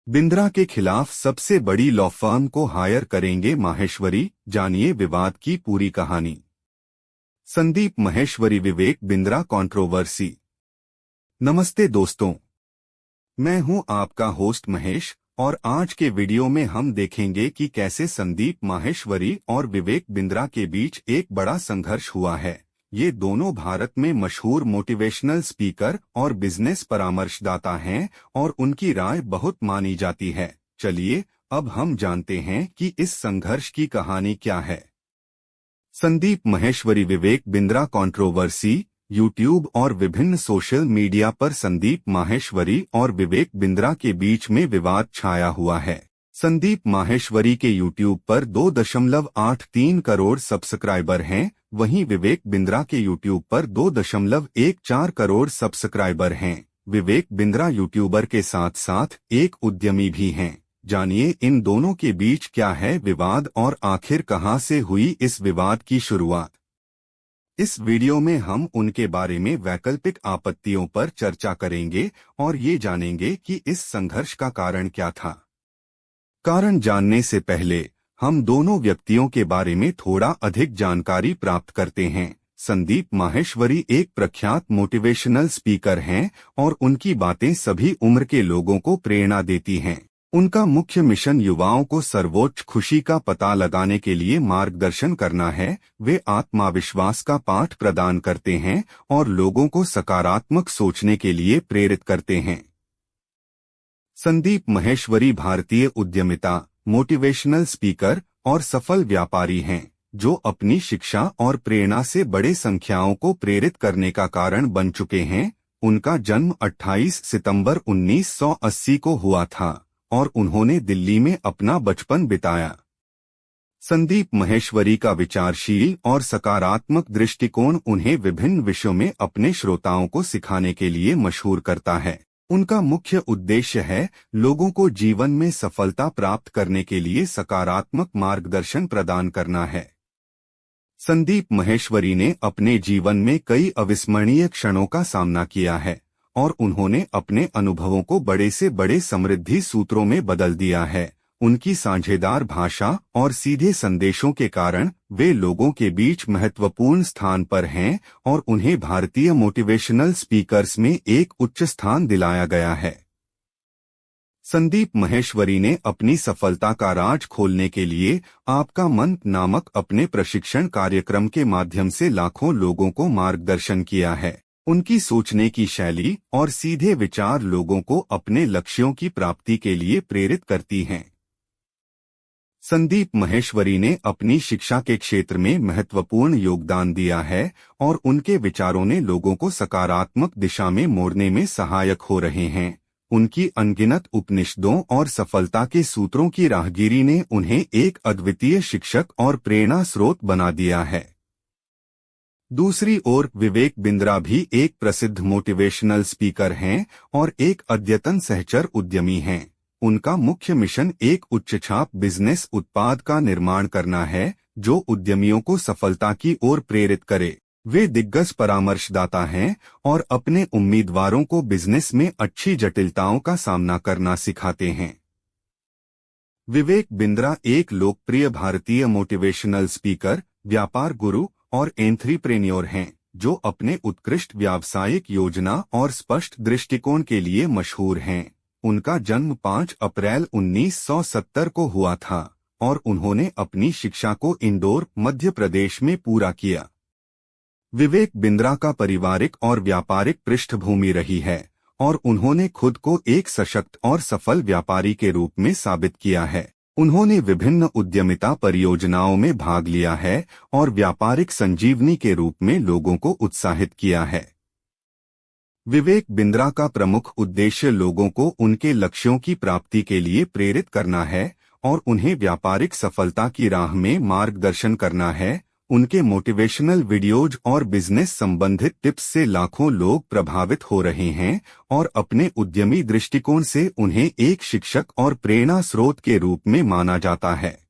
बिंद्रा के खिलाफ सबसे बड़ी लॉ फर्म को हायर करेंगे माहेश्वरी, जानिए विवाद की पूरी कहानी। संदीप माहेश्वरी विवेक बिंद्रा कंट्रोवर्सी। नमस्ते दोस्तों, मैं हूं आपका होस्ट महेश और आज के वीडियो में हम देखेंगे कि कैसे संदीप माहेश्वरी और विवेक बिंद्रा के बीच एक बड़ा संघर्ष हुआ है। ये दोनों भारत में मशहूर मोटिवेशनल स्पीकर और बिजनेस परामर्शदाता हैं और उनकी राय बहुत मानी जाती है। चलिए अब हम जानते हैं कि इस संघर्ष की कहानी क्या है। संदीप माहेश्वरी विवेक बिंद्रा कंट्रोवर्सी। यूट्यूब और विभिन्न सोशल मीडिया पर संदीप माहेश्वरी और विवेक बिंद्रा के बीच में विवाद छाया हुआ है। संदीप माहेश्वरी के यूट्यूब पर 2.83 करोड़ सब्सक्राइबर हैं, वहीं विवेक बिंद्रा के यूट्यूब पर 2.14 करोड़ सब्सक्राइबर हैं। विवेक बिंद्रा यूट्यूबर के साथ साथ एक उद्यमी भी हैं। जानिए इन दोनों के बीच क्या है विवाद और आखिर कहां से हुई इस विवाद की शुरुआत। इस वीडियो में हम उनके बारे में वैकल्पिक आपत्तियों पर चर्चा करेंगे और ये जानेंगे कि इस संघर्ष का कारण क्या था। कारण जानने से पहले हम दोनों व्यक्तियों के बारे में थोड़ा अधिक जानकारी प्राप्त करते हैं। संदीप माहेश्वरी एक प्रख्यात मोटिवेशनल स्पीकर हैं और उनकी बातें सभी उम्र के लोगों को प्रेरणा देती हैं। उनका मुख्य मिशन युवाओं को सर्वोच्च खुशी का पता लगाने के लिए मार्गदर्शन करना है। वे आत्मविश्वास का पाठ प्रदान करते हैं और लोगों को सकारात्मक सोचने के लिए प्रेरित करते हैं। संदीप माहेश्वरी भारतीय उद्यमिता, मोटिवेशनल स्पीकर और सफल व्यापारी हैं, जो अपनी शिक्षा और प्रेरणा से बड़े संख्याओं को प्रेरित करने का कारण बन चुके हैं। उनका जन्म 28 सितंबर 1980 को हुआ था और उन्होंने दिल्ली में अपना बचपन बिताया। संदीप माहेश्वरी का विचारशील और सकारात्मक दृष्टिकोण उन्हें विभिन्न विषयों में अपने श्रोताओं को सिखाने के लिए मशहूर करता है। उनका मुख्य उद्देश्य है लोगों को जीवन में सफलता प्राप्त करने के लिए सकारात्मक मार्गदर्शन प्रदान करना है। संदीप माहेश्वरी ने अपने जीवन में कई अविस्मरणीय क्षणों का सामना किया है और उन्होंने अपने अनुभवों को बड़े से बड़े समृद्धि सूत्रों में बदल दिया है। उनकी साझेदार भाषा और सीधे संदेशों के कारण वे लोगों के बीच महत्वपूर्ण स्थान पर हैं और उन्हें भारतीय मोटिवेशनल स्पीकर्स में एक उच्च स्थान दिलाया गया है। संदीप माहेश्वरी ने अपनी सफलता का राज खोलने के लिए आपका मन नामक अपने प्रशिक्षण कार्यक्रम के माध्यम से लाखों लोगों को मार्गदर्शन किया है। उनकी सोचने की शैली और सीधे विचार लोगों को अपने लक्ष्यों की प्राप्ति के लिए प्रेरित करती हैं। संदीप माहेश्वरी ने अपनी शिक्षा के क्षेत्र में महत्वपूर्ण योगदान दिया है और उनके विचारों ने लोगों को सकारात्मक दिशा में मोड़ने में सहायक हो रहे हैं। उनकी अनगिनत उपनिषदों और सफलता के सूत्रों की राहगीरी ने उन्हें एक अद्वितीय शिक्षक और प्रेरणा स्रोत बना दिया है। दूसरी ओर विवेक बिंद्रा भी एक प्रसिद्ध मोटिवेशनल स्पीकर हैं और एक अद्यतन सहचर उद्यमी हैं। उनका मुख्य मिशन एक उच्च छाप बिजनेस उत्पाद का निर्माण करना है जो उद्यमियों को सफलता की ओर प्रेरित करे। वे दिग्गज परामर्शदाता हैं और अपने उम्मीदवारों को बिजनेस में अच्छी जटिलताओं का सामना करना सिखाते हैं। विवेक बिंद्रा एक लोकप्रिय भारतीय मोटिवेशनल स्पीकर, व्यापार गुरु और एंट्रेप्रेन्योर हैं, जो अपने उत्कृष्ट व्यावसायिक योजना और स्पष्ट दृष्टिकोण के लिए मशहूर हैं। उनका जन्म 5 अप्रैल 1970 को हुआ था और उन्होंने अपनी शिक्षा को इंदौर, मध्य प्रदेश में पूरा किया। विवेक बिंद्रा का पारिवारिक और व्यापारिक पृष्ठभूमि रही है और उन्होंने खुद को एक सशक्त और सफल व्यापारी के रूप में साबित किया है। उन्होंने विभिन्न उद्यमिता परियोजनाओं में भाग लिया है और व्यापारिक संजीवनी के रूप में लोगों को उत्साहित किया है। विवेक बिंद्रा का प्रमुख उद्देश्य लोगों को उनके लक्ष्यों की प्राप्ति के लिए प्रेरित करना है और उन्हें व्यापारिक सफलता की राह में मार्गदर्शन करना है। उनके मोटिवेशनल वीडियोज और बिजनेस संबंधित टिप्स से लाखों लोग प्रभावित हो रहे हैं और अपने उद्यमी दृष्टिकोण से उन्हें एक शिक्षक और प्रेरणा स्रोत के रूप में माना जाता है।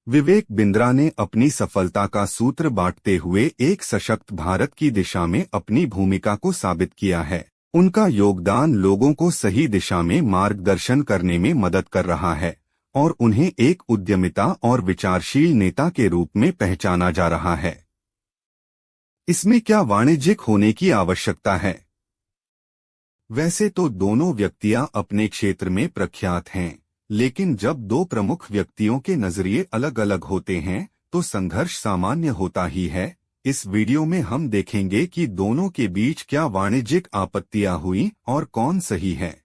विवेक बिंद्रा ने अपनी सफलता का सूत्र बांटते हुए एक सशक्त भारत की दिशा में अपनी भूमिका को साबित किया है। उनका योगदान लोगों को सही दिशा में मार्गदर्शन करने में मदद कर रहा है और उन्हें एक उद्यमिता और विचारशील नेता के रूप में पहचाना जा रहा है। इसमें क्या वाणिज्यिक होने की आवश्यकता है? वैसे तो दोनों व्यक्तियां अपने क्षेत्र में प्रख्यात हैं, लेकिन जब दो प्रमुख व्यक्तियों के नजरिए अलग अलग होते हैं तो संघर्ष सामान्य होता ही है। इस वीडियो में हम देखेंगे कि दोनों के बीच क्या वाणिज्यिक आपत्तियां हुई और कौन सही है।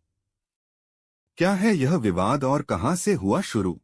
क्या है यह विवाद और कहां से हुआ शुरू?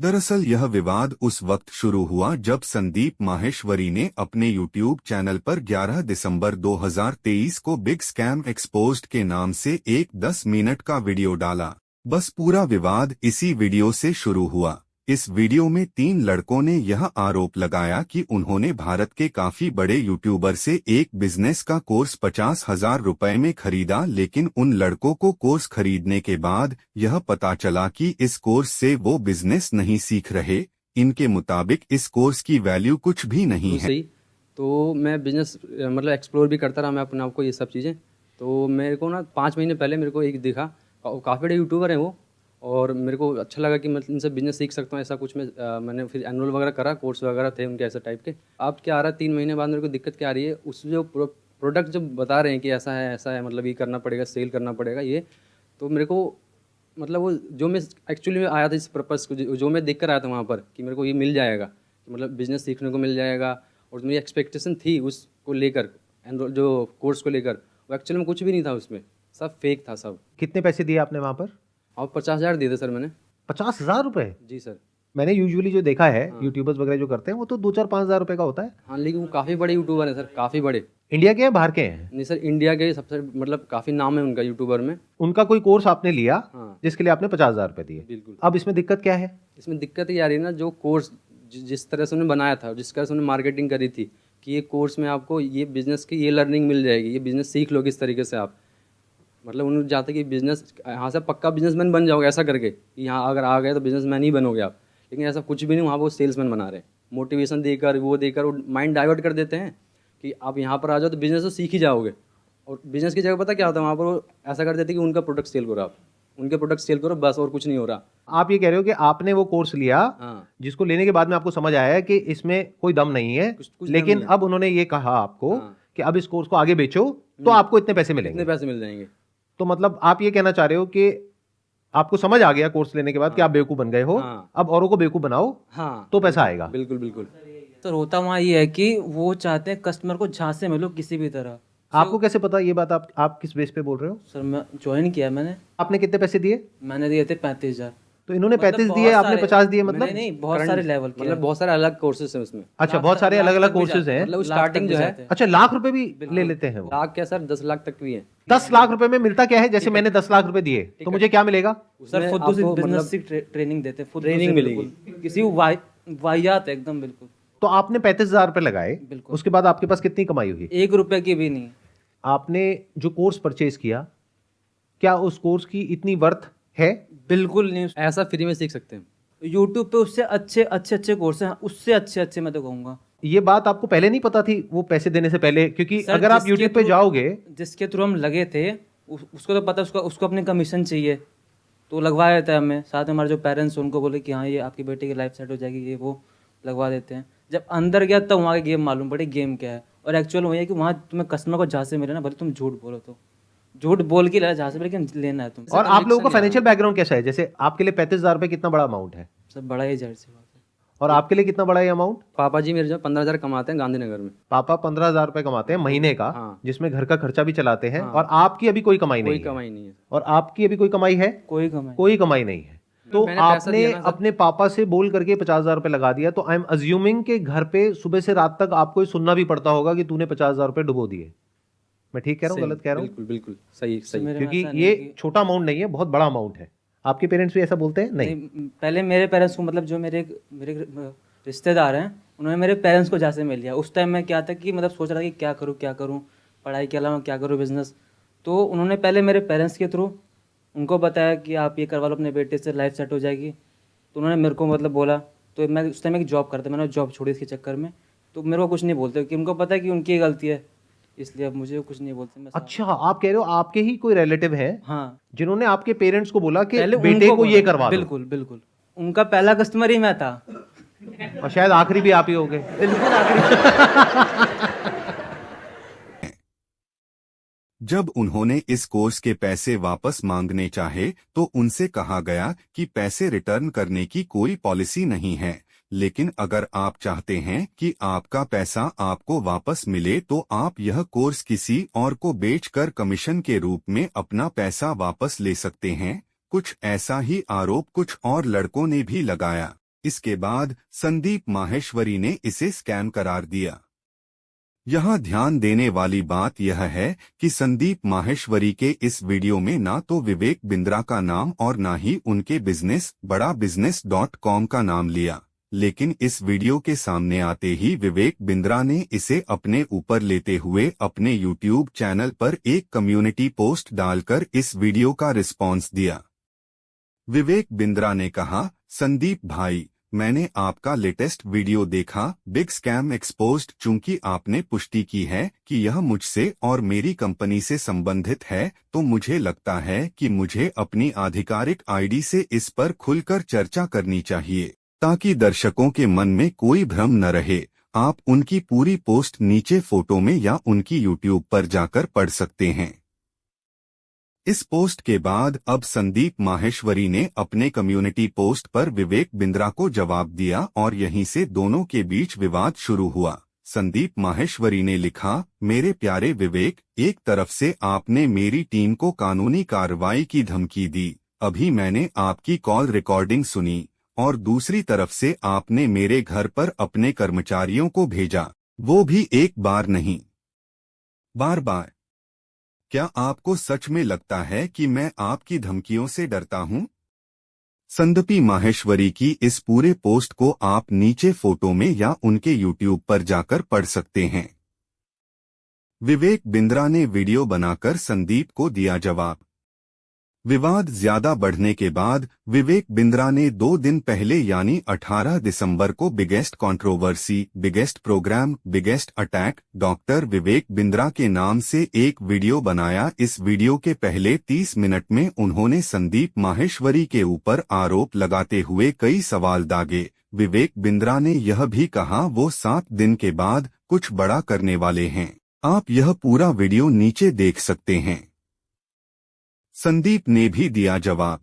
दरअसल यह विवाद उस वक्त शुरू हुआ जब संदीप माहेश्वरी ने अपने YouTube चैनल पर 11 दिसंबर 2023 को बिग स्कैम एक्सपोज्ड के नाम से एक 10 मिनट का वीडियो डाला। बस पूरा विवाद इसी वीडियो से शुरू हुआ। इस वीडियो में 3 लड़कों ने यह आरोप लगाया कि उन्होंने भारत के काफी बड़े यूट्यूबर से एक बिजनेस का कोर्स 50,000 रुपए में खरीदा, लेकिन उन लड़कों को कोर्स खरीदने के बाद यह पता चला कि इस कोर्स से वो बिजनेस नहीं सीख रहे। इनके मुताबिक इस कोर्स की वैल्यू कुछ भी नहीं है। तो मैं बिजनेस मतलब एक्सप्लोर भी करता रहा मैं अपने आप को, ये सब चीज़ें। तो मेरे को ना 5 महीने पहले मेरे को एक दिखा, काफ़ी बड़े यूट्यूबर हैं वो, और मेरे को अच्छा लगा कि मैं इनसे बिजनेस सीख सकता हूँ ऐसा कुछ। मैंने फिर एनुअल वगैरह करा, कोर्स वगैरह थे उनके ऐसे टाइप के। अब क्या आ रहा है, 3 महीने बाद मेरे को दिक्कत क्या आ रही है, उस जो प्रोडक्ट जो बता रहे हैं कि ऐसा है मतलब ये करना पड़ेगा, सेल करना पड़ेगा ये, तो मेरे को मतलब वो जो मैं एक्चुअली में आया था इस पर्पज़ को, जो मैं देख कर आया था वहाँ पर कि मेरे को ये मिल जाएगा, मतलब बिजनेस सीखने को मिल जाएगा, और मेरी एक्सपेक्टेशन थी उसको लेकर, एनरोल जो कोर्स को लेकर, वो एक्चुअली में कुछ भी नहीं था उसमें, सब फेक था सब। कितने पैसे दिए आपने वहाँ पर? और 50,000 दिए थे सर मैंने। 50,000 रुपए? जी सर। मैंने यूजुअली जो देखा है हाँ। यूट्यूबर्स वगैरह जो करते हैं वो तो 2-4-5,000 रुपए का होता है। हाँ, लेकिन वो काफ़ी बड़े यूट्यूबर हैं सर, काफ़ी बड़े। इंडिया के हैं बाहर के हैं? नहीं सर, इंडिया के सबसे मतलब काफ़ी नाम है उनका यूट्यूबर में। उनका कोई कोर्स आपने लिया? हाँ। जिसके लिए आपने 50,000 रुपए दिए? बिल्कुल। अब इसमें दिक्कत क्या है? इसमें दिक्कत ये आ रही है ना, जो कोर्स जिस तरह से उन्होंने बनाया था, जिस तरह से उन्होंने मार्केटिंग करी थी कि ये कोर्स में आपको ये बिज़नेस की ये लर्निंग मिल जाएगी, ये बिज़नेस सीख लोगे इस तरीके से आप, मतलब उन्होंने चाहते कि बिज़नेस यहाँ से पक्का बिजनेसमैन बन जाओगे ऐसा करके, कि यहाँ अगर आ गए तो बिजनेसमैन ही बनोगे आप, लेकिन ऐसा कुछ भी नहीं। वहाँ वो सेल्समैन बना रहे हैं, मोटिवेशन देकर वो माइंड डाइवर्ट कर देते हैं कि आप यहाँ पर आ जाओ तो बिज़नेस तो सीख ही जाओगे, और बिज़नेस की जगह पता क्या होता है वहाँ पर, वो ऐसा कर देते हैं कि उनका प्रोडक्ट सेल करो, आप उनके प्रोडक्ट सेल करो बस, और कुछ नहीं हो रहा। आप ये कह रहे हो कि आपने वो कोर्स लिया, हाँ। जिसको लेने के बाद में आपको समझ आया है कि इसमें कोई दम नहीं है, कुछ लेकिन दम नहीं है। अब उन्होंने ये कहा आपको हाँ। कि अब इस कोर्स को आगे बेचो तो आपको इतने पैसे कितने मिलेंगे। पैसे मिल जाएंगे। तो मतलब आप ये कहना चाह रहे हो कि आपको समझ आ गया कोर्स लेने के बाद कि आप बेवकूफ बन गए हो, हाँ। अब औरों को बेवकूफ बनाओ हाँ, तो पैसा आएगा। बिल्कुल बिल्कुल। तो होता वहाँ ये है कि वो चाहते हैं कस्टमर को झांसे में लो किसी भी तरह। आपको कैसे पता ये बात? आप किस बेस पे बोल रहे हो? सर मैं ज्वाइन किया मैंने। आपने कितने पैसे दिए? मैंने दिए थे 35,000। तो इन्होंने मतलब 35 बहुत दिए, आपने सारे- 50 दिए, मतलब नहीं बहुत सारे लेवल के मतलब बहुत सारे अलग कोर्सेज हैं उसमें। अच्छा, बहुत सारे अलग अलग कोर्सेज हैं। मतलब स्टार्टिंग जो है, अच्छा, लाख रुपए भी ले लेते हैं वो? लाख क्या सर, 10 लाख तक भी है। 10 लाख रुपए में मिलता क्या है? जैसे मैंने 10 लाख रुपए दिए तो मुझे क्या मिलेगा? सर खुद आपको से मतलब बिजनेस की ट्रेनिंग देते, खुद ट्रेनिंग मिलेगी। किसी वाहियात है एकदम बिल्कुल। तो आपने 35,000 रुपए लगाए, बिल्कुल। उसके बाद आपके पास कितनी कमाई हुई? 1 रुपए की भी नहीं। आपने जो कोर्स परचेज किया, क्या उस कोर्स की इतनी वर्थ है? बिल्कुल नहीं। ऐसा फ्री में सीख सकते हैं। यूट्यूब पे उससे अच्छे कोर्स हैं, उससे अच्छे मैं तो कहूँगा। ये बात आपको पहले नहीं पता थी वो पैसे देने से पहले? क्योंकि सर, अगर आप जिसके YouTube पे थ्रू- जाओगे, जिसके थ्रू हम लगे थे उसको तो पता, उसको अपने कमीशन चाहिए तो लगवा देता है हमें। साथ में हमारे जो पेरेंट्स उनको बोले कि हाँ ये आपकी बेटी की लाइफ सेट हो जाएगी, ये वो लगवा देते हैं। जब अंदर गया तब वहाँ की गेम मालूम पड़ी गेम क्या है। और एक्चुअल वही है कि वहाँ तुम्हें कस्टमर को जहाँ से मिले ना, भले तुम झूठ बोलो तो झूठ बोल के ले जहाँ से, लेकिन लेना है तुम। और आप लोगों का फाइनेंशियल बैकग्राउंड कैसा है? जैसे आपके लिए 35,000 रुपए कितना बड़ा अमाउंट है, सब बड़ा ही जाहिर सी बात है। और आपके लिए कितना बड़ा है अमाउंट? पापा जी मेरे जो 15,000 कमाते हैं गांधीनगर में। पापा 15,000 रुपए कमाते हैं महीने का, हाँ। जिसमें घर का खर्चा भी चलाते हैं, हाँ। और आपकी अभी कोई कमाई कोई नहीं है। कमाई नहीं है। और आपकी अभी कोई कमाई है? कोई कमाई कोई कमाई नहीं है। तो मैंने पैसा आपने दिया ना सर। अपने पापा से बोल करके 50,000 रुपए लगा दिया, तो आई एम अज्यूमिंग के घर पे सुबह से रात तक आपको ये सुनना भी पड़ता होगा कि तूने 50,000 रुपए डुबो दिए। मैं ठीक कह रहा हूँ, गलत कह रहा हूँ? बिल्कुल बिल्कुल सही सही। मेरे में क्योंकि ऐसा नहीं ये है कि- छोटा अमाउंट नहीं है, बहुत बड़ा अमाउंट है। आपके पेरेंट्स भी ऐसा बोलते हैं? नहीं। पहले मेरे पेरेंट्स को, मतलब जो मेरे मेरे रिश्तेदार हैं, उन्होंने मेरे पेरेंट्स को जहाँ से मिल लिया। उस टाइम मैं क्या था कि मतलब सोच रहा था कि क्या करूँ पढ़ाई के अलावा क्या करूँ बिजनेस। तो उन्होंने पहले मेरे पेरेंट्स के थ्रू उनको बताया कि आप ये करवा लो अपने बेटे से, लाइफ सेट हो जाएगी। तो उन्होंने मेरे को मतलब बोला, तो मैं उस टाइम एक जॉब करता, मैंने जॉब छोड़ी इसके चक्कर में। तो मेरे को कुछ नहीं बोलते कि उनको पता है कि उनकी गलती है। इसलिए अब मुझे कुछ नहीं बोलते। मैं अच्छा, आप कह रहे हो आपके ही कोई रिलेटिव है हाँ, जिन्होंने आपके पेरेंट्स को बोला कि पहले बेटे उनको को ये बोला। करवा दो, बिल्कुल बिल्कुल, उनका पहला कस्टमर ही मैं था। और शायद आखिरी भी आप ही हो गए। बिल्कुल आखिरी। जब उन्होंने इस कोर्स के पैसे वापस मांगने चाहे तो उनसे कहा गया कि पैसे रिटर्न करने की कोई पॉलिसी नहीं है, लेकिन अगर आप चाहते हैं कि आपका पैसा आपको वापस मिले तो आप यह कोर्स किसी और को बेचकर कमीशन के रूप में अपना पैसा वापस ले सकते हैं। कुछ ऐसा ही आरोप कुछ और लड़कों ने भी लगाया। इसके बाद संदीप माहेश्वरी ने इसे स्कैम करार दिया। यहाँ ध्यान देने वाली बात यह है कि संदीप माहेश्वरी के इस वीडियो में ना तो विवेक बिंद्रा का नाम और ना ही उनके बिजनेस बड़ा business.com का नाम लिया, लेकिन इस वीडियो के सामने आते ही विवेक बिंद्रा ने इसे अपने ऊपर लेते हुए अपने YouTube चैनल पर एक कम्युनिटी पोस्ट डालकर इस वीडियो का रिस्पॉन्स दिया। विवेक बिंद्रा ने कहा, संदीप भाई, मैंने आपका लेटेस्ट वीडियो देखा, बिग स्कैम एक्सपोज्ड। चूंकि आपने पुष्टि की है कि यह मुझसे और मेरी कंपनी से संबंधित है, तो मुझे लगता है कि मुझे अपनी आधिकारिक आईडी से इस पर खुलकर चर्चा करनी चाहिए, ताकि दर्शकों के मन में कोई भ्रम न रहे। आप उनकी पूरी पोस्ट नीचे फोटो में या उनकी YouTube पर जाकर पढ़ सकते हैं। इस पोस्ट के बाद अब संदीप माहेश्वरी ने अपने कम्युनिटी पोस्ट पर विवेक बिंद्रा को जवाब दिया और यहीं से दोनों के बीच विवाद शुरू हुआ। संदीप माहेश्वरी ने लिखा, मेरे प्यारे विवेक, एक तरफ से आपने मेरी टीम को कानूनी कार्रवाई की धमकी दी, अभी मैंने आपकी कॉल रिकॉर्डिंग सुनी, और दूसरी तरफ से आपने मेरे घर पर अपने कर्मचारियों को भेजा, वो भी एक बार नहीं, बार बार। क्या आपको सच में लगता है कि मैं आपकी धमकियों से डरता हूं? संदीप माहेश्वरी की इस पूरे पोस्ट को आप नीचे फोटो में या उनके YouTube पर जाकर पढ़ सकते हैं। विवेक बिंद्रा ने वीडियो बनाकर संदीप को दिया जवाब। विवाद ज्यादा बढ़ने के बाद विवेक बिंद्रा ने 2 दिन पहले यानी 18 दिसंबर को biggest controversy, biggest program, biggest attack doctor Vivek Bindra के नाम से एक वीडियो बनाया। इस वीडियो के पहले 30 मिनट में उन्होंने संदीप माहेश्वरी के ऊपर आरोप लगाते हुए कई सवाल दागे। विवेक बिंद्रा ने यह भी कहा वो 7 दिन के बाद कुछ बड़ा करने वाले हैं। आप यह पूरा वीडियो नीचे देख सकते हैं। संदीप ने भी दिया जवाब।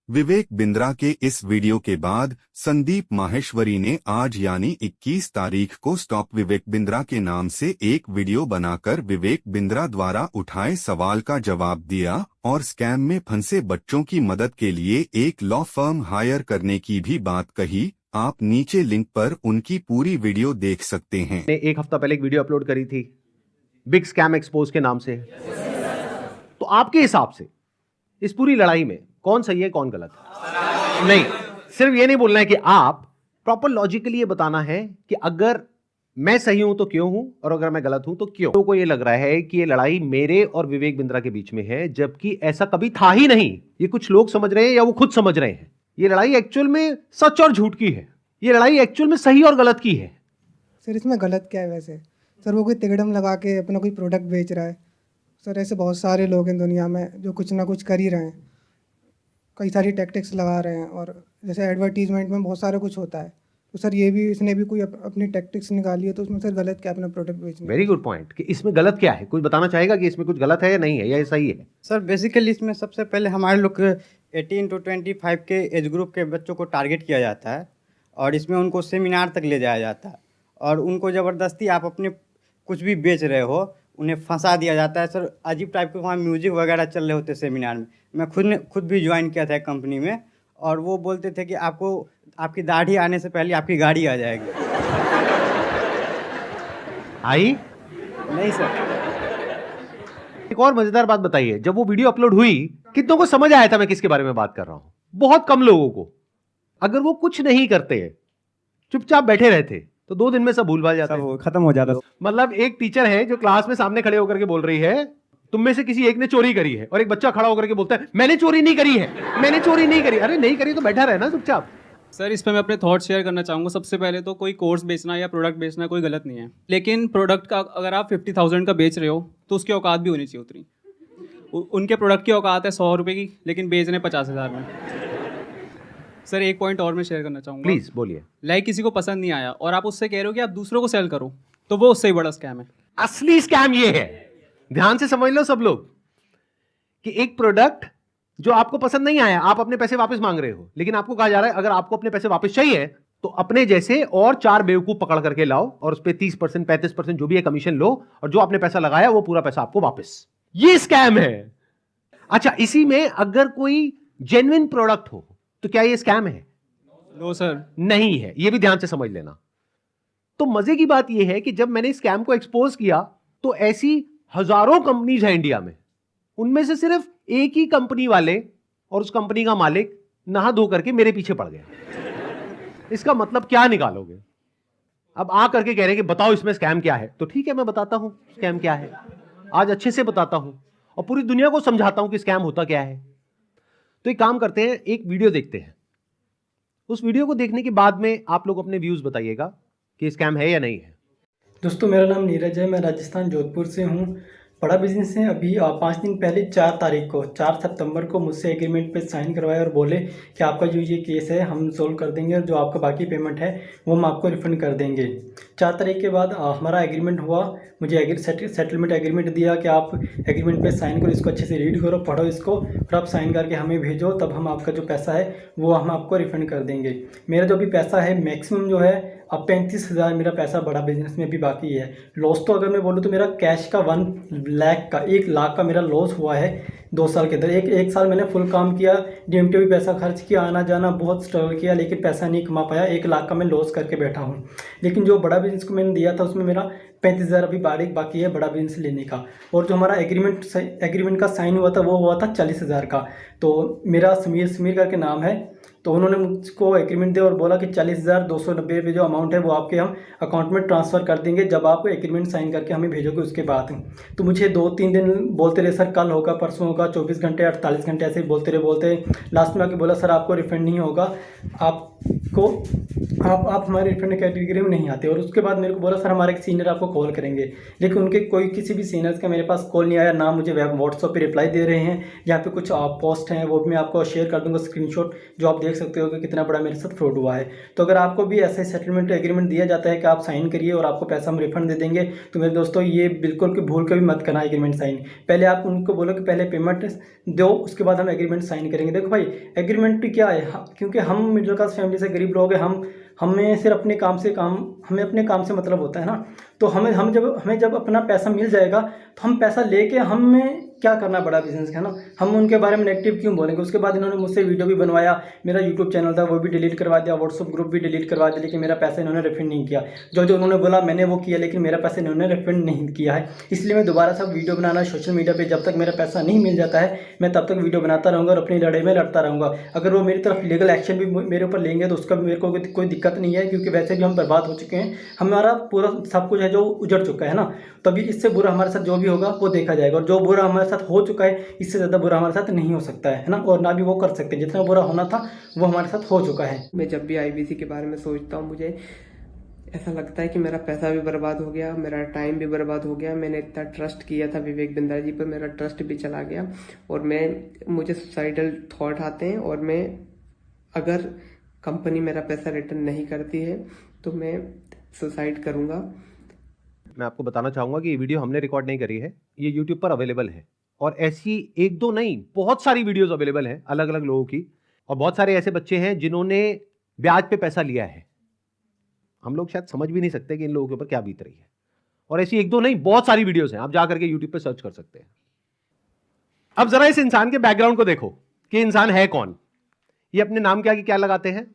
विवेक बिंद्रा के इस वीडियो के बाद संदीप माहेश्वरी ने आज यानी 21 तारीख को स्टॉप विवेक बिंद्रा के नाम से एक वीडियो बनाकर विवेक बिंद्रा द्वारा उठाए सवाल का जवाब दिया और स्कैम में फंसे बच्चों की मदद के लिए एक लॉ फर्म हायर करने की भी बात कही। आप नीचे लिंक पर उनकी पूरी वीडियो देख सकते हैं। ने एक हफ्ता पहले एक वीडियो अपलोड करी थी बिग स्कैम एक्सपोज के नाम से। तो आपके हिसाब से इस पूरी लड़ाई में कौन सही है कौन गलत है? नहीं, सिर्फ ये नहीं बोलना है कि आप प्रॉपर लॉजिकली ये बताना है कि अगर मैं सही हूं तो क्यों हूं और अगर मैं गलत हूं तो क्यों। लोगों को ये लग रहा है कि ये लड़ाई मेरे और विवेक बिंद्रा के बीच में है, जबकि ऐसा कभी था ही नहीं। ये कुछ लोग समझ रहे हैं या वो खुद समझ रहे हैं। ये लड़ाई एक्चुअल में सच और झूठ की है। ये लड़ाई एक्चुअल में सही और गलत की है। सर इसमें गलत क्या है वैसे? सर वो कोई तिकड़म लगा के अपना कोई प्रोडक्ट बेच रहा है। सर ऐसे बहुत सारे लोग हैं दुनिया में जो कुछ ना कुछ कर ही रहे हैं, कई सारी टैक्टिक्स लगा रहे हैं। और जैसे एडवर्टीजमेंट में बहुत सारा कुछ होता है, तो सर ये भी इसने भी कोई अपनी टैक्टिक्स निकाली है, तो उसमें सर गलत क्या अपना प्रोडक्ट बेचना। वेरी गुड पॉइंट कि इसमें गलत क्या है। कुछ बताना चाहेगा कि इसमें कुछ गलत है या नहीं है या ये सही है? सर बेसिकली इसमें सबसे पहले हमारे लोग 18 to 25 के एज ग्रुप के बच्चों को टारगेट किया जाता है और इसमें उनको सेमिनार तक ले जाया जाता है और उनको ज़बरदस्ती आप अपने कुछ भी बेच रहे हो उन्हें फंसा दिया जाता है। सर अजीब टाइप के वहाँ म्यूजिक वगैरह चल रहे होते सेमिनार में। मैं खुद भी ज्वाइन किया था कंपनी में और वो बोलते थे कि आपको आपकी दाढ़ी आने से पहले आपकी गाड़ी आ जाएगी। आई नहीं सर। एक और मजेदार बात बताइए, जब वो वीडियो अपलोड हुई कितनों को समझ आया था मैं किसके बारे में बात कर रहा हूं? बहुत कम लोगों को। अगर वो कुछ नहीं करते, चुपचाप बैठे रहते, तो 2 दिन में सब भूल भाल जाता है, खत्म हो जाता। मतलब एक टीचर है जो क्लास में सामने खड़े होकर के बोल रही है तुम में से किसी एक ने चोरी करी है, और एक बच्चा खड़ा होकर के बोलता है मैंने चोरी नहीं करी है, मैंने चोरी नहीं करी। अरे नहीं करी तो बैठा रहे ना चुपचाप। सर इस पर मैं अपने थॉट्स शेयर करना चाहूँगा। सबसे पहले तो कोई कोर्स बेचना या प्रोडक्ट बेचना कोई गलत नहीं है, लेकिन प्रोडक्ट का अगर आप 50,000 का बेच रहे हो तो उसकी औकात भी होनी चाहिए उतनी। उनके प्रोडक्ट की औकात है 100 रुपये की, लेकिन बेच रहे हैं 50,000 में। सर एक पॉइंट और मैं शेयर करना चाहूँगा। प्लीज बोलिए। लाइक किसी को पसंद नहीं आया और आप उससे कह रहे हो कि आप दूसरों को सेल करो, तो वो उससे ही बड़ा स्कैम है। असली स्कैम ये है, ध्यान से समझ लो सब लोग, कि एक प्रोडक्ट जो आपको पसंद नहीं आया, आप अपने पैसे वापस मांग रहे हो, लेकिन आपको कहा जा रहा है अगर आपको अपने पैसे वापस चाहिए तो अपने जैसे और 4 बेवकूफ पकड़ करके लाओ और उस पर 30% 35% जो भी है कमीशन लो, और जो आपने पैसा लगाया वो पूरा पैसा आपको वापस। ये स्कैम है। अच्छा, इसी में अगर कोई जेन्युइन प्रोडक्ट हो तो क्या ये स्कैम है? नो सर, नहीं है। ये भी ध्यान से समझ लेना। तो मजे की बात यह है कि जब मैंने स्कैम को एक्सपोज किया तो ऐसी हजारों कंपनीज हैं इंडिया में, उनमें से सिर्फ एक ही कंपनी वाले और उस कंपनी का मालिक नहा धो करके मेरे पीछे पड़ गया। इसका मतलब क्या निकालोगे? अब आ करके कह रहे हैं कि बताओ इसमें स्कैम क्या है, तो ठीक है मैं बताता हूं स्कैम क्या है। आज अच्छे से बताता हूं और पूरी दुनिया को समझाता हूं कि स्कैम होता क्या है। तो एक काम करते हैं, एक वीडियो देखते हैं। उस वीडियो को देखने के बाद में आप लोग अपने व्यूज बताइएगा कि स्कैम है या नहीं है। दोस्तों मेरा नाम नीरज है, मैं राजस्थान जोधपुर से हूँ। बड़ा बिजनेस है। अभी 5 दिन पहले 4 तारीख को 4 सितंबर को मुझसे एग्रीमेंट पे साइन करवाया और बोले कि आपका जो ये केस है हम सोल्व कर देंगे और जो आपका बाकी पेमेंट है वो हम आपको रिफंड कर देंगे। 4 तारीख के बाद हमारा एग्रीमेंट हुआ। मुझे सेटलमेंट एग्रीमेंट दिया कि आप एग्रीमेंट पे साइन करो, इसको अच्छे से रीड करो, पढ़ो इसको, फिर आप साइन करके हमें भेजो, तब हम आपका जो पैसा है वो हम आपको रिफंड कर देंगे। मेरा जो भी पैसा है मैक्सिमम जो है अब 35,000 मेरा पैसा बड़ा बिजनेस में भी बाकी है। लॉस तो अगर मैं बोलूँ तो मेरा कैश का 1 लाख का मेरा लॉस हुआ है 2 साल के अंदर। एक साल मैंने फुल काम किया, DMT भी पैसा खर्च किया, आना जाना बहुत स्ट्रगल किया, लेकिन पैसा नहीं कमा पाया। 1 लाख का मैं लॉस करके बैठा हूँ। लेकिन जो बड़ा बिजनेस को मैंने दिया था उसमें मेरा 35,000 अभी बाकी है बड़ा बिजनेस लेने का। और जो हमारा एग्रीमेंट का साइन हुआ था वो हुआ था 40,000 का। तो मेरा समीर करके नाम है, तो उन्होंने मुझको एग्रीमेंट दिया और बोला कि 40,290 रुपये जो अमाउंट है वो आपके हम अकाउंट में ट्रांसफ़र कर देंगे जब आप एग्रीमेंट साइन करके हमें भेजोगे उसके बाद। तो मुझे 2-3 दिन बोलते रहे सर कल होगा, परसों होगा, 24 घंटे 48 घंटे ऐसे ही बोलते लास्ट में आके बोला सर आपको रिफंड नहीं होगा, आप हमारे रिफंड कैटेगरी में नहीं आते। और उसके बाद मेरे को बोला सर हमारे सीनियर आपको कॉल करेंगे, लेकिन उनके किसी भी सीनियर्स का मेरे पास कॉल नहीं आया, ना मुझे व्हाट्सएप पे रिप्लाई दे रहे हैं। यहाँ पे कुछ पोस्ट हैं वो भी मैं आपको शेयर कर दूंगा स्क्रीनशॉट, जो आप देख सकते हो कि कितना बड़ा मेरे साथ फ्रॉड हुआ है। तो अगर आपको भी ऐसे सेटलमेंट एग्रीमेंट दिया जाता है कि आप साइन करिए और आपको पैसा हम रिफंड दे देंगे, तो मेरे दोस्तों ये बिल्कुल भूल कर भी मत करना एग्रीमेंट साइन। पहले आप उनको बोलो कि पहले पेमेंट दो, उसके बाद हम एग्रीमेंट साइन करेंगे। देखो भाई एग्रीमेंट क्या है, क्योंकि हम मिडिल क्लास फैमिली से गरीब लोग हैं, हमें सिर्फ अपने काम से मतलब होता है ना। तो हमें जब अपना पैसा मिल जाएगा तो हम पैसा लेके हमें क्या करना बड़ा बिजनेस है ना, हम उनके बारे में नेगेटिव क्यों बोलेंगे। उसके बाद इन्होंने मुझसे वीडियो भी बनवाया, मेरा यूट्यूब चैनल था वो भी डिलीट करवा दिया, व्हाट्सअप ग्रुप भी डिलीट करवा दिया, लेकिन मेरा पैसा इन्होंने रिफंड नहीं किया। जो उन्होंने बोला मैंने वो किया, लेकिन मेरा पैसा इन्होंने रिफंड नहीं किया है। इसलिए मैं दोबारा से वीडियो बनाना सोशल मीडिया पर जब तक मेरा पैसा नहीं मिल जाता है मैं तब तक वीडियो बनाता रहूँगा और अपनी लड़ाई में लड़ता रहूँगा। अगर वो मेरी तरफ लीगल एक्शन भी मेरे ऊपर लेंगे तो उसका भी मेरे को कोई दिक्कत नहीं है, क्योंकि वैसे भी हम बर्बाद हो चुके हैं, हमारा पूरा सब कुछ है जो उजड़ चुका है ना। तभी इससे बुरा हमारे साथ जो भी होगा वो देखा जाएगा, और जो बुरा हमारे साथ हो चुका है इससे ज़्यादा बुरा हमारे साथ नहीं हो सकता है ना, और ना भी वो कर सकते। जितना बुरा होना था वो हमारे साथ हो चुका है। मैं जब भी IBC के बारे में सोचता हूँ मुझे ऐसा लगता है कि मेरा पैसा भी बर्बाद हो गया, मेरा टाइम भी बर्बाद हो गया। मैंने इतना ट्रस्ट किया था विवेक बिंद्रा जी पर, मेरा ट्रस्ट भी चला गया और मुझे सुसाइडल थॉट आते हैं। और मैं अगर कंपनी मेरा पैसा रिटर्न नहीं करती है तो मैं सुसाइड करूँगा। मैं आपको बताना चाहूंगा कि ये वीडियो हमने रिकॉर्ड नहीं करी है, ये YouTube पर अवेलेबल है, और ऐसी 1-2 नहीं बहुत सारी वीडियोस अवेलेबल हैं अलग अलग लोगों की, और बहुत सारे ऐसे बच्चे हैं जिन्होंने ब्याज पे पैसा लिया है। हम लोग शायद समझ भी नहीं सकते कि इन लोगों के ऊपर क्या बीत रही है, और ऐसी 1-2 नहीं बहुत सारी वीडियोस हैं, आप जा करके YouTube पे सर्च कर सकते हैं। अब जरा इस इंसान के बैकग्राउंड को देखो कि इंसान है कौन। ये अपने नाम क्या लगाते हैं,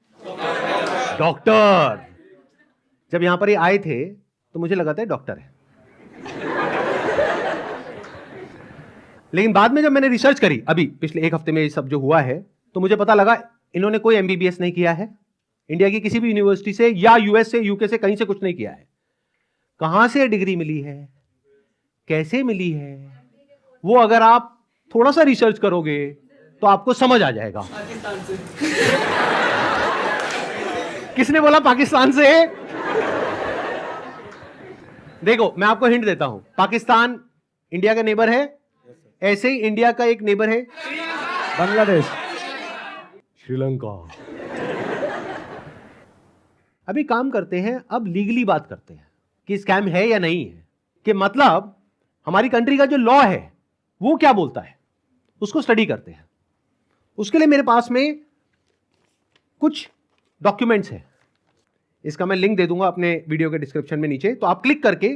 डॉक्टर। जब यहां पर ये आए थे तो मुझे लगा था डॉक्टर है, लेकिन बाद में जब मैंने रिसर्च करी अभी पिछले 1 हफ्ते में ये सब जो हुआ है, तो मुझे पता लगा इन्होंने कोई MBBS नहीं किया है इंडिया की किसी भी यूनिवर्सिटी से, या US से, UK से, कहीं से कुछ नहीं किया है। कहां से डिग्री मिली है, कैसे मिली है, वो अगर आप थोड़ा सा रिसर्च करोगे तो आपको समझ आ जाएगा। किसने बोला पाकिस्तान से? देखो मैं आपको हिंट देता हूं, पाकिस्तान इंडिया का नेबर है, ऐसे ही इंडिया का एक नेबर है बांग्लादेश, श्रीलंका। अभी काम करते हैं, अब लीगली बात करते हैं कि स्कैम है या नहीं है, कि मतलब हमारी कंट्री का जो लॉ है वो क्या बोलता है, उसको स्टडी करते हैं। उसके लिए मेरे पास में कुछ डॉक्यूमेंट्स हैं, इसका मैं लिंक दे दूंगा अपने वीडियो के डिस्क्रिप्शन में नीचे, तो आप क्लिक करके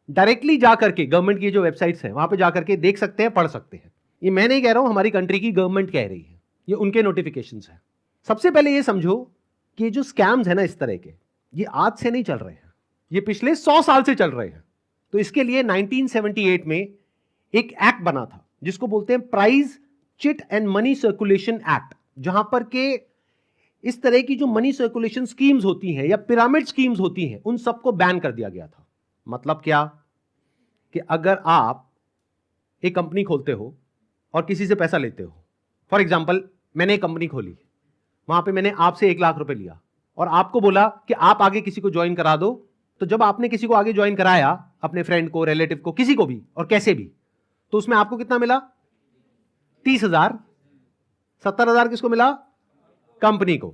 डायरेक्टली जा करके गवर्नमेंट की जो वेबसाइट्स हैं वहां पे जा करके देख सकते हैं, पढ़ सकते हैं। ये मैं नहीं कह रहा हूं, हमारी कंट्री की गवर्नमेंट कह रही है, ये उनके नोटिफिकेशंस हैं। सबसे पहले ये समझो कि ये जो स्कैम्स है ना इस तरह के, ये आज से नहीं चल रहे हैं, ये पिछले 100 साल से चल रहे हैं। तो इसके लिए 1978 में एक एक्ट बना था जिसको बोलते हैं prize chit and money circulation act, जहां पर के इस तरह की जो मनी सर्कुलेशन स्कीम्स होती हैं या पिरामिड स्कीम्स होती हैं उन सबको बैन कर दिया गया था। मतलब क्या कि अगर आप एक कंपनी खोलते हो और किसी से पैसा लेते हो, फॉर एग्जांपल मैंने एक कंपनी खोली, वहां पे मैंने आपसे 1 लाख रुपए लिया और आपको बोला कि आप आगे किसी को ज्वाइन करा दो, तो जब आपने किसी को आगे ज्वाइन कराया, अपने फ्रेंड को, रिलेटिव को, किसी को भी और कैसे भी, तो उसमें आपको कितना मिला? 30,000। 70,000 किसको मिला? कंपनी को।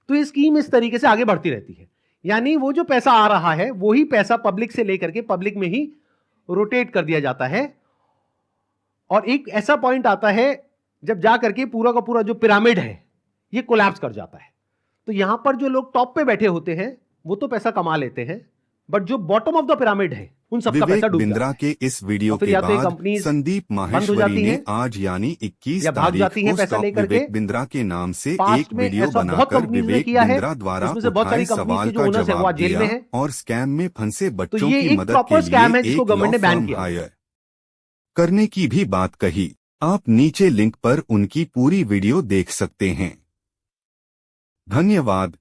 तो ये स्कीम इस तरीके से आगे बढ़ती रहती है, यानी वो जो पैसा आ रहा है वही पैसा पब्लिक से लेकर के पब्लिक में ही रोटेट कर दिया जाता है। और एक ऐसा पॉइंट आता है जब जा करके पूरा का पूरा जो पिरामिड है ये कोलैप्स कर जाता है। तो यहां पर जो लोग टॉप पे बैठे होते हैं वो तो पैसा कमा लेते हैं, बट जो बॉटम ऑफ द पिरामिड है उन सबका पैसा डूब बिंद्रा जाता है। के इस वीडियो फिर के या तो ये बाद कंपनीज संदीप बंद हो माहेश्वरी जाती ने हैं आज यानी 21 या भाग तारीख जाती हैं को पैसा स्टॉप लेकर के। विवेक बिंद्रा के नाम से पास्ट एक में वीडियो ऐसा बहुत बनाकर कंपनीज ने विवेक किया है, बिंद्रा द्वारा उसमें से बहुत सारी उठाए कंपनीज सवाल के जो का ओनर्स हैं वो जवाब आज जेल में दिया हैं। और स्कैम में फंसे बच्चों ये की एक मदद प्रॉपर के स्कैम है लिए जिसको एक गवर्नमेंट ने लॉ बैन फर्म किया। हायर करने की भी बात कही। आप नीचे लिंक पर उनकी पूरी वीडियो देख सकते हैं। धन्यवाद।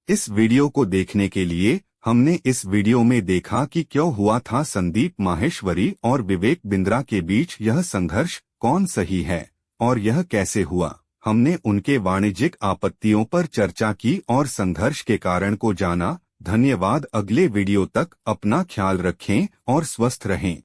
इस वीडियो को देखने के लिए हमने इस वीडियो में देखा कि क्यों हुआ था संदीप माहेश्वरी और विवेक बिंद्रा के बीच यह संघर्ष, कौन सही है और यह कैसे हुआ। हमने उनके वाणिज्यिक आपत्तियों पर चर्चा की और संघर्ष के कारण को जाना। धन्यवाद। अगले वीडियो तक अपना ख्याल रखें और स्वस्थ रहें।